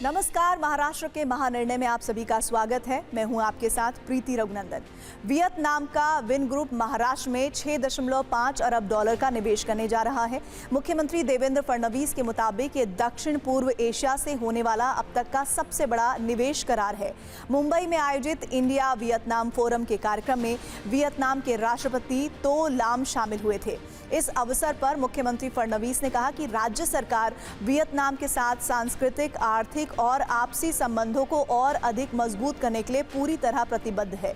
नमस्कार। महाराष्ट्र के महानिर्णय में आप सभी का स्वागत है। मैं हूं आपके साथ प्रीति रघुनंदन। वियतनाम का विन ग्रुप महाराष्ट्र में 6.5 अरब डॉलर का निवेश करने जा रहा है। मुख्यमंत्री देवेंद्र फडणवीस के मुताबिक ये दक्षिण पूर्व एशिया से होने वाला अब तक का सबसे बड़ा निवेश करार है। मुंबई में आयोजित इंडिया वियतनाम फोरम के कार्यक्रम में वियतनाम के राष्ट्रपति तो लाम शामिल हुए थे। इस अवसर पर मुख्यमंत्री फडणवीस ने कहा कि राज्य सरकार वियतनाम के साथ सांस्कृतिक, आर्थिक और आपसी संबंधों को और अधिक मजबूत करने के लिए पूरी तरह प्रतिबद्ध है।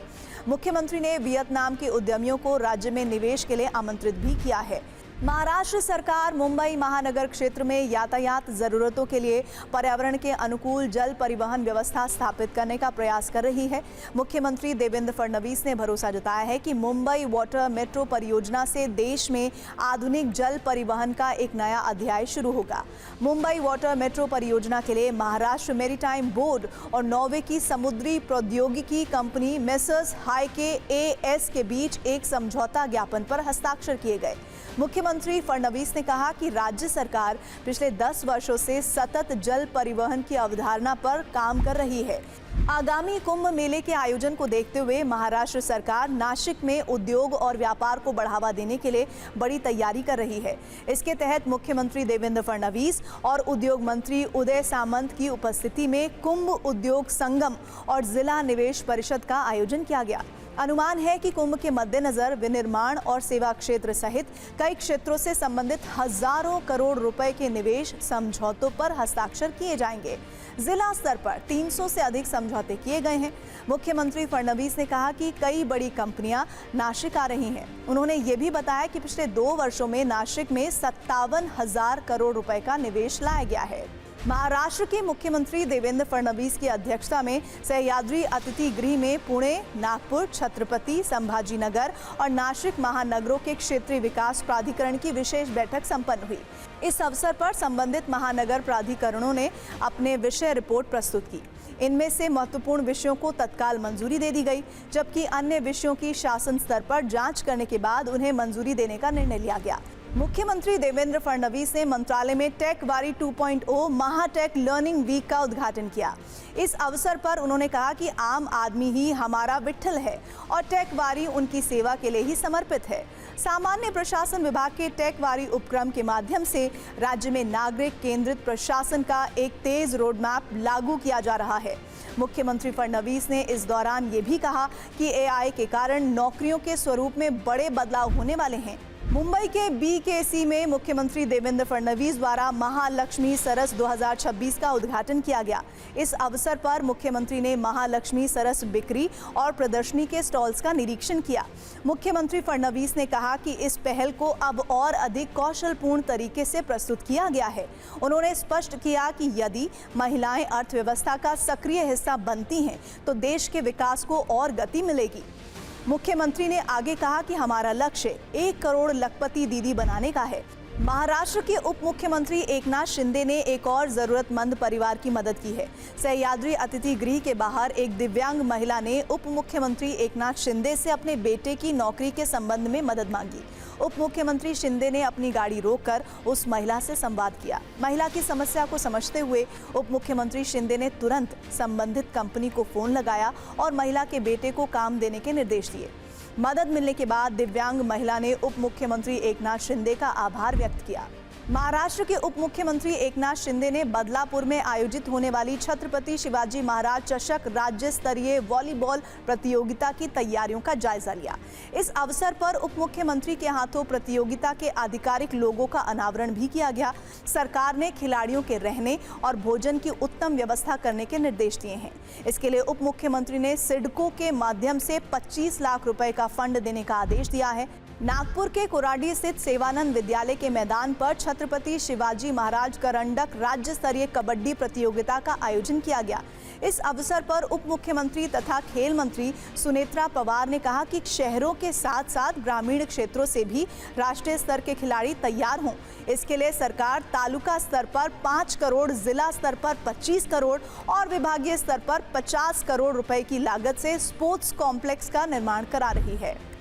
मुख्यमंत्री ने वियतनाम के उद्यमियों को राज्य में निवेश के लिए आमंत्रित भी किया है। महाराष्ट्र सरकार मुंबई महानगर क्षेत्र में यातायात जरूरतों के लिए पर्यावरण के अनुकूल जल परिवहन व्यवस्था स्थापित करने का प्रयास कर रही है। मुख्यमंत्री देवेंद्र फडणवीस ने भरोसा जताया है कि मुंबई वाटर मेट्रो परियोजना से देश में आधुनिक जल परिवहन का एक नया अध्याय शुरू होगा। मुंबई वाटर मेट्रो परियोजना के लिए महाराष्ट्र मेरीटाइम बोर्ड और नॉर्वे की समुद्री प्रौद्योगिकी कंपनी मेसर्स हाइके एएस के बीच एक समझौता ज्ञापन पर हस्ताक्षर किए गए। मुख्यमंत्री फडणवीस ने कहा कि राज्य सरकार पिछले 10 वर्षों से सतत जल परिवहन की अवधारणा पर काम कर रही है। आगामी कुंभ मेले के आयोजन को देखते हुए महाराष्ट्र सरकार नासिक में उद्योग और व्यापार को बढ़ावा देने के लिए बड़ी तैयारी कर रही है। इसके तहत मुख्यमंत्री देवेंद्र फडणवीस और उद्योग मंत्री उदय सामंत की उपस्थिति में कुंभ उद्योग संगम और जिला निवेश परिषद का आयोजन किया गया। अनुमान है कि कुंभ के मद्देनजर विनिर्माण और सेवा क्षेत्र सहित कई क्षेत्रों से संबंधित हजारों करोड़ रुपए के निवेश समझौतों पर हस्ताक्षर किए जाएंगे। जिला स्तर पर 300 से अधिक समझौते किए गए हैं। मुख्यमंत्री फडणवीस ने कहा कि कई बड़ी कंपनियां नासिक आ रही हैं। उन्होंने ये भी बताया कि पिछले 2 वर्षों में नासिक में 57,000 करोड़ रुपए का निवेश लाया गया है। महाराष्ट्र के मुख्यमंत्री देवेंद्र फडणवीस की अध्यक्षता में सह्याद्री अतिथि गृह में पुणे, नागपुर, छत्रपति संभाजीनगर और नासिक महानगरों के क्षेत्रीय विकास प्राधिकरण की विशेष बैठक संपन्न हुई। इस अवसर पर संबंधित महानगर प्राधिकरणों ने अपने विषय रिपोर्ट प्रस्तुत की। इनमें से महत्वपूर्ण विषयों को तत्काल मंजूरी दे दी गई, जबकि अन्य विषयों की शासन स्तर पर जांच करने के बाद उन्हें मंजूरी देने का निर्णय लिया गया। मुख्यमंत्री देवेंद्र फडणवीस ने मंत्रालय में टेक वारी 2.0 महाटेक लर्निंग वीक का उद्घाटन किया। इस अवसर पर उन्होंने कहा कि आम आदमी ही हमारा विट्ठल है और टेक वारी उनकी सेवा के लिए ही समर्पित है। सामान्य प्रशासन विभाग के टेक वारी उपक्रम के माध्यम से राज्य में नागरिक केंद्रित प्रशासन का एक तेज रोडमैप लागू किया जा रहा है। मुख्यमंत्री फडणवीस ने इस दौरान ये भी कहा कि एआई के कारण नौकरियों के स्वरूप में बड़े बदलाव होने वाले हैं। मुंबई के बीकेसी में मुख्यमंत्री देवेंद्र फडणवीस द्वारा महालक्ष्मी सरस 2026 का उद्घाटन किया गया। इस अवसर पर मुख्यमंत्री ने महालक्ष्मी सरस बिक्री और प्रदर्शनी के स्टॉल्स का निरीक्षण किया। मुख्यमंत्री फडणवीस ने कहा कि इस पहल को अब और अधिक कौशलपूर्ण तरीके से प्रस्तुत किया गया है। उन्होंने स्पष्ट किया कि यदि महिलाएं अर्थव्यवस्था का सक्रिय हिस्सा बनती हैं तो देश के विकास को और गति मिलेगी। मुख्यमंत्री ने आगे कहा कि हमारा लक्ष्य 1 करोड़ लखपति दीदी बनाने का है। महाराष्ट्र के उप मुख्यमंत्री एकनाथ शिंदे ने एक और जरूरतमंद परिवार की मदद की है। सह्याद्री अतिथि गृह के बाहर एक दिव्यांग महिला ने उप मुख्यमंत्री एकनाथ शिंदे से अपने बेटे की नौकरी के संबंध में मदद मांगी। उप मुख्यमंत्री शिंदे ने अपनी गाड़ी रोककर उस महिला से संवाद किया। महिला की समस्या को समझते हुए उप मुख्यमंत्री शिंदे ने तुरंत संबंधित कंपनी को फोन लगाया और महिला के बेटे को काम देने के निर्देश दिए। मदद मिलने के बाद दिव्यांग महिला ने उप मुख्यमंत्री एकनाथ शिंदे का आभार व्यक्त किया। महाराष्ट्र के उप मुख्यमंत्री एकनाथ शिंदे ने बदलापुर में आयोजित होने वाली छत्रपति शिवाजी महाराज चषक राज्य स्तरीय वॉलीबॉल प्रतियोगिता की तैयारियों का जायजा लिया। इस अवसर पर उप मुख्यमंत्री के हाथों प्रतियोगिता के आधिकारिक लोगों का अनावरण भी किया गया। सरकार ने खिलाड़ियों के रहने और भोजन की उत्तम व्यवस्था करने के निर्देश दिए हैं। इसके लिए उप मुख्यमंत्री ने सिडको के माध्यम से 25 लाख रुपए का फंड देने का आदेश दिया है। नागपुर के कोराडी स्थित सेवानंद विद्यालय के मैदान पर छत्रपति शिवाजी महाराज करंडक राज्य स्तरीय कबड्डी प्रतियोगिता का आयोजन किया गया। इस अवसर पर उप मुख्यमंत्री तथा खेल मंत्री सुनेत्रा पवार ने कहा कि शहरों के साथ साथ ग्रामीण क्षेत्रों से भी राष्ट्रीय स्तर के खिलाड़ी तैयार हों। इसके लिए सरकार तालुका स्तर पर 5 करोड़, जिला स्तर पर 25 करोड़ और विभागीय स्तर पर 50 करोड़ रुपए की लागत से स्पोर्ट्स कॉम्प्लेक्स का निर्माण करा रही है।